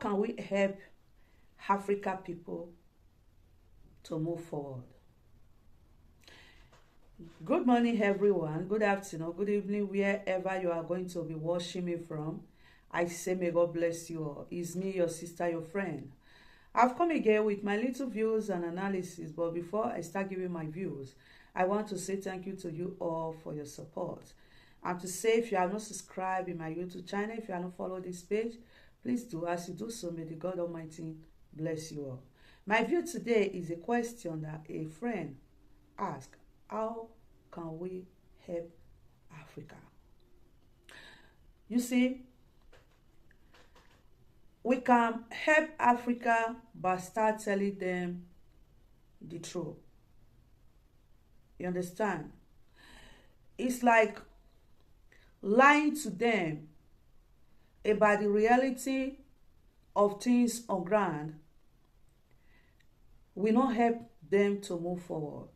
can we help Africa people to move forward? Good morning, everyone. Good afternoon, good evening, wherever you are going to be watching me from. I say may God bless you all. It's me, your sister, your friend. I've come again with my little views and analysis, but before I start giving my views, I want to say thank you to you all for your support. And to say, if you are not subscribed in my YouTube channel, if you are not followed this page, please do. As you do so, may the God Almighty bless you all. My view today is a question that a friend asked. How can we help Africa? You see, we can help Africa by start telling them the truth. You understand? It's like lying to them about the reality of things on ground will not help them to move forward.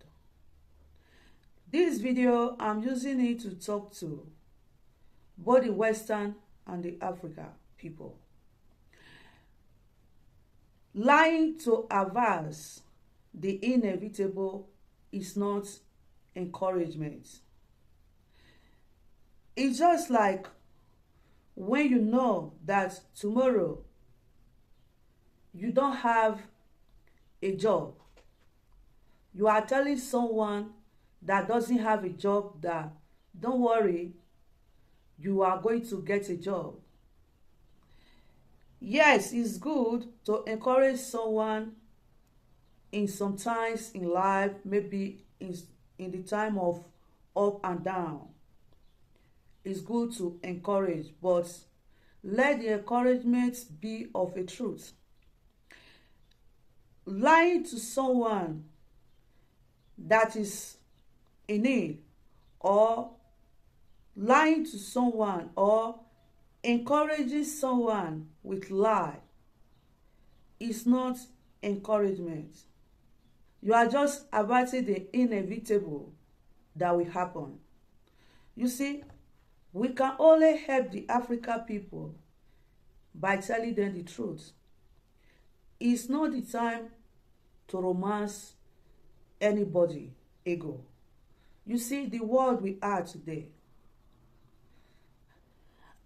This video, I'm using it to talk to both the Western and the Africa people. Lying to avert the inevitable is not encouragement. It's just like when you know that tomorrow you don't have a job. You are telling someone that doesn't have a job that, don't worry, you are going to get a job. Yes, it's good to encourage someone in some times in life, maybe in the time of up and down. It's good to encourage, but let the encouragement be of a truth. Lying to someone that is in need, or lying to someone, or encouraging someone with lie is not encouragement. You are just averting the inevitable that will happen. You see, we can only help the African people by telling them the truth. It's not the time to romance anybody ego. You see, the world we are today,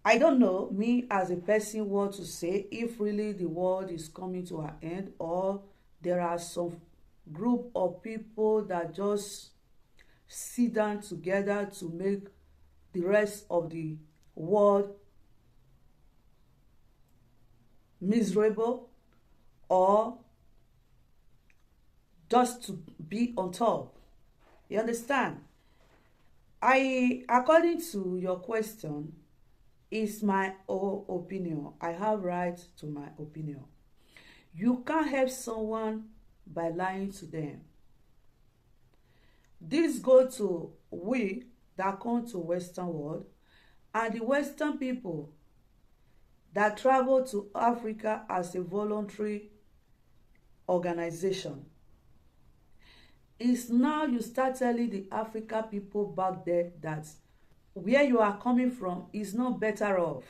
I don't know, me as a person, what to say, if really the world is coming to an end, or there are some group of people that just sit down together to make the rest of the world miserable, or just to be on top. You understand? According to your question, is my own opinion. I have right to my opinion. You can't help someone by lying to them. This goes to we that come to Western world and the Western people that travel to Africa as a voluntary organization. It's now you start telling the African people back there that where you are coming from is not better off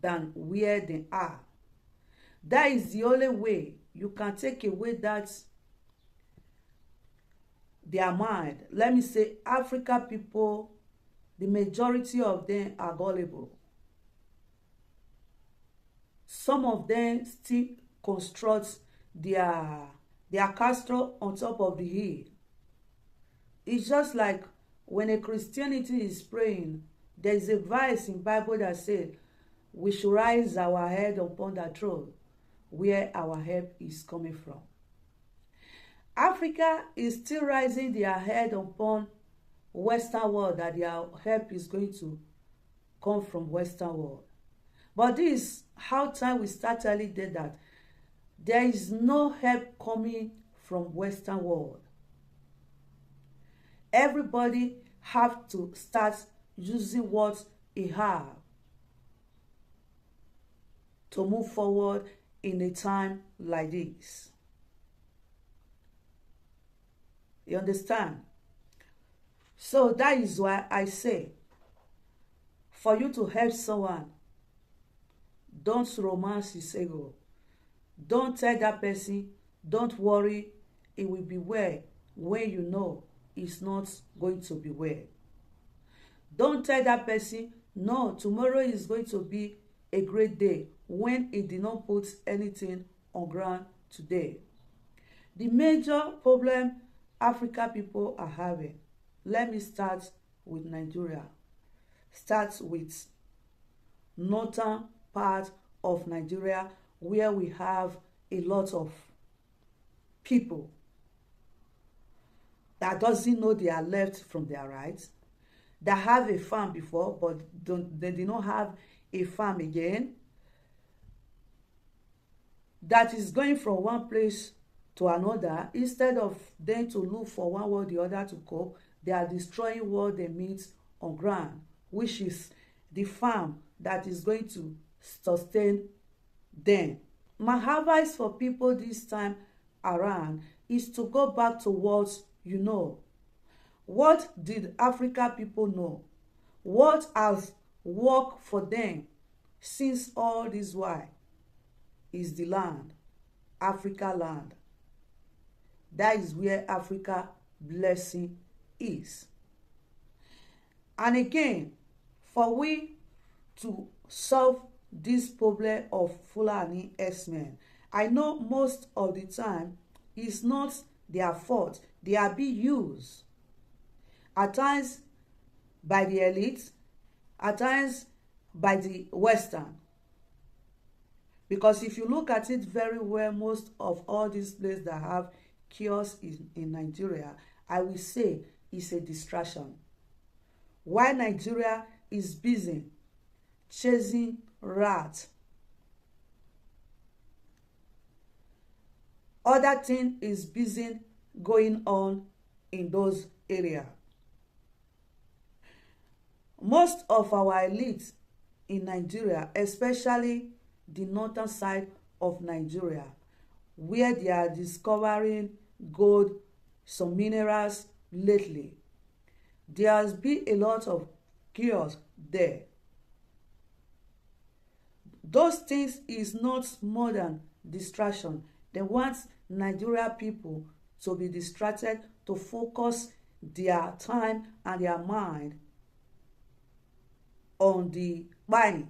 than where they are. That is the only way you can take away that their mind. Let me say, African people, the majority of them are gullible. Some of them still construct their castle on top of the hill. It's just like when a Christianity is praying, there is a verse in Bible that says, we should rise our head upon that throne where our help is coming from. Africa is still rising their head upon Western world, that their help is going to come from Western world. But this is how time we start telling them that there is no help coming from Western world. Everybody have to start using what he have to move forward in a time like this. You understand? So that is why I say, for you to help someone, don't romance his ego. Don't tell that person, don't worry, it will be well, when you know it's not going to be well. Don't tell that person, no, tomorrow is going to be a great day, when it did not put anything on ground today. The major problem Africa people are having, let me start with Nigeria. Start with northern part of Nigeria, where we have a lot of people that doesn't know their left from their right, that have a farm before but they did not have a farm again, that is going from one place to another. Instead of them to look for one way or the other to cope, they are destroying what they meet on ground, which is the farm that is going to sustain them. My advice for people this time around is to go back to what you know. What did Africa people know? What has worked for them since all this while is the land, Africa land. That is where Africa blessing is. And again, for we to solve this problem of Fulani herdsmen, I know most of the time it's not their fault. They are being used at times by the elite, at times by the Western. Because if you look at it very well, most of all these places that have kiosks in Nigeria, I will say it's a distraction. While Nigeria is busy chasing rats, other thing is busy going on in those areas. Most of our elites in Nigeria, especially the northern side of Nigeria, where they are discovering gold, some minerals lately, there has been a lot of chaos there. Those things is not more than distraction. They want Nigeria people to be distracted, to focus their time and their mind on the buying,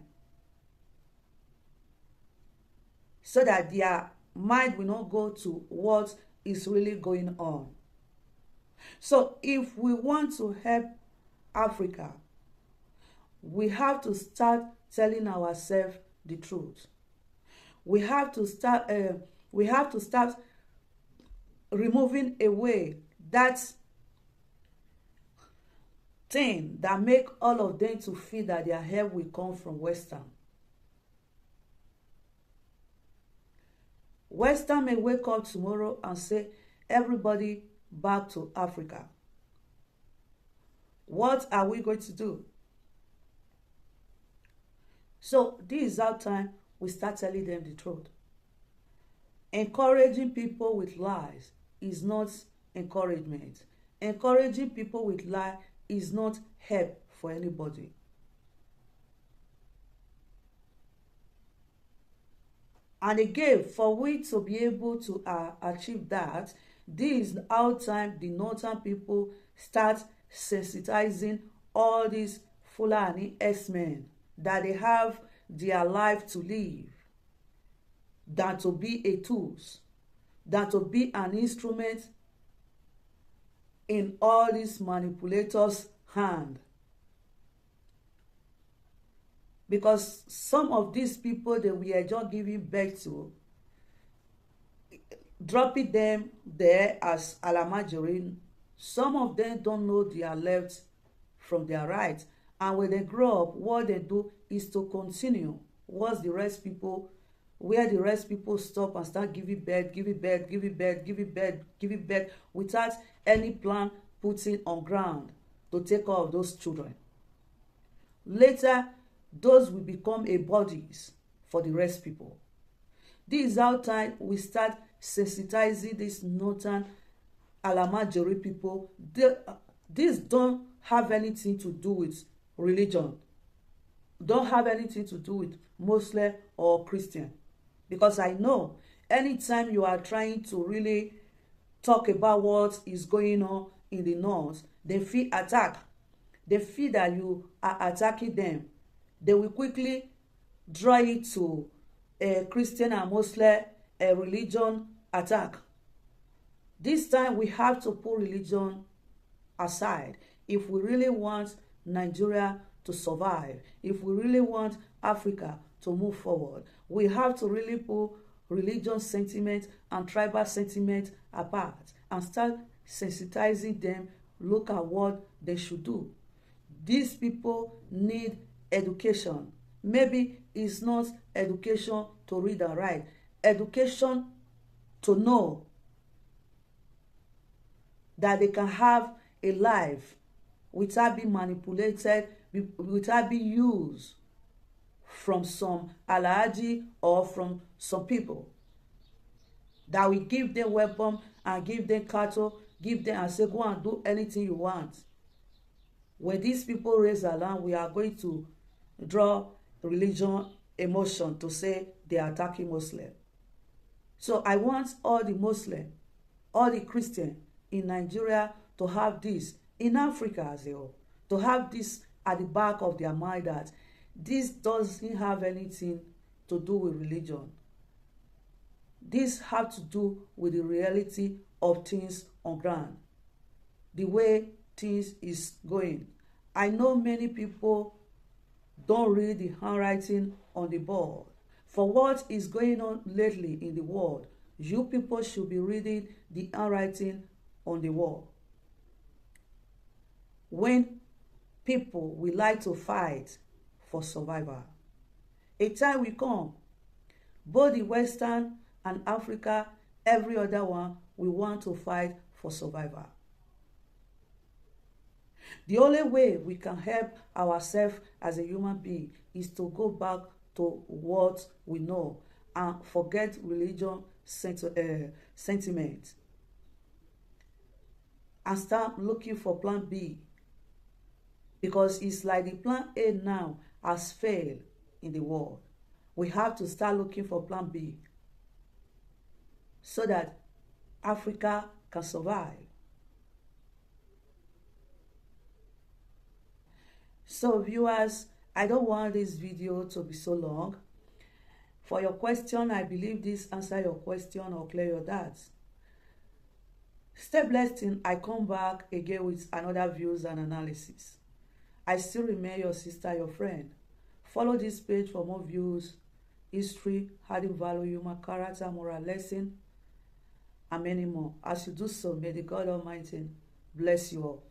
so that their mind will not go to what is really going on. So if we want to help Africa, we have to start telling ourselves the truth. We have to start removing away that thing that make all of them to feel that their help will come from Western. Western may wake up tomorrow and say, everybody back to Africa. What are we going to do? So this is our time we start telling them the truth. Encouraging people with lies is not encouragement. Encouraging people with lies is not help for anybody. And again, for we to be able to achieve that, this is our time the northern people start sensitizing all these Fulani herdsmen that they have their life to live, than to be a tool, than to be an instrument in all these manipulators' hand. Because some of these people that we are just giving birth to, dropping them there as Alamajiri, some of them don't know their left from their right. And when they grow up, what they do is to continue where the rest people stop and start giving birth without any plan putting on ground to take care of those children. Later, those will become a bodies for the rest people. This is how time we start sensitizing these northern Alamajiri people. These don't have anything to do with religion. don't have anything to do with Muslim or Christian. Because I know anytime you are trying to really talk about what is going on in the north, they feel attacked. They feel that you are attacking them. They will quickly draw it to a Christian and Muslim a religion attack. This time we have to put religion aside if we really want Nigeria to survive, if we really want Africa to move forward. We have to really put religion sentiment and tribal sentiment apart and start sensitizing them. Look at what they should do. These people need education. Maybe it's not education to read and write, education to know that they can have a life without being manipulated, without being used from some alhaji or from some people that will give them weapon and give them cattle, give them and say go and do anything you want. When these people raise alarm, we are going to draw religion emotion to say they are attacking Muslim. So I want all the Muslim, all the Christian in Nigeria to have this, in Africa as a whole, to have this at the back of their mind that this doesn't have anything to do with religion. This have to do with the reality of things on ground, the way things is going. I know many people don't read the handwriting on the board. For what is going on lately in the world, you people should be reading the handwriting on the wall. When people will like to fight for survival, a time will come, both the Western and Africa, every other one, we want to fight for survival. The only way we can help ourselves as a human being is to go back to what we know and forget religion sentiment and start looking for plan B, because it's like the plan A now has failed in the world. We have to start looking for plan B so that Africa can survive. So viewers, I don't want this video to be so long. For your question, I believe this answer your question or clear your doubts. Stay blessed till I come back again with another views and analysis. I still remain your sister, your friend. Follow this page for more views, history, adding value, human character, moral lesson, and many more. As you do so, may the God Almighty bless you all.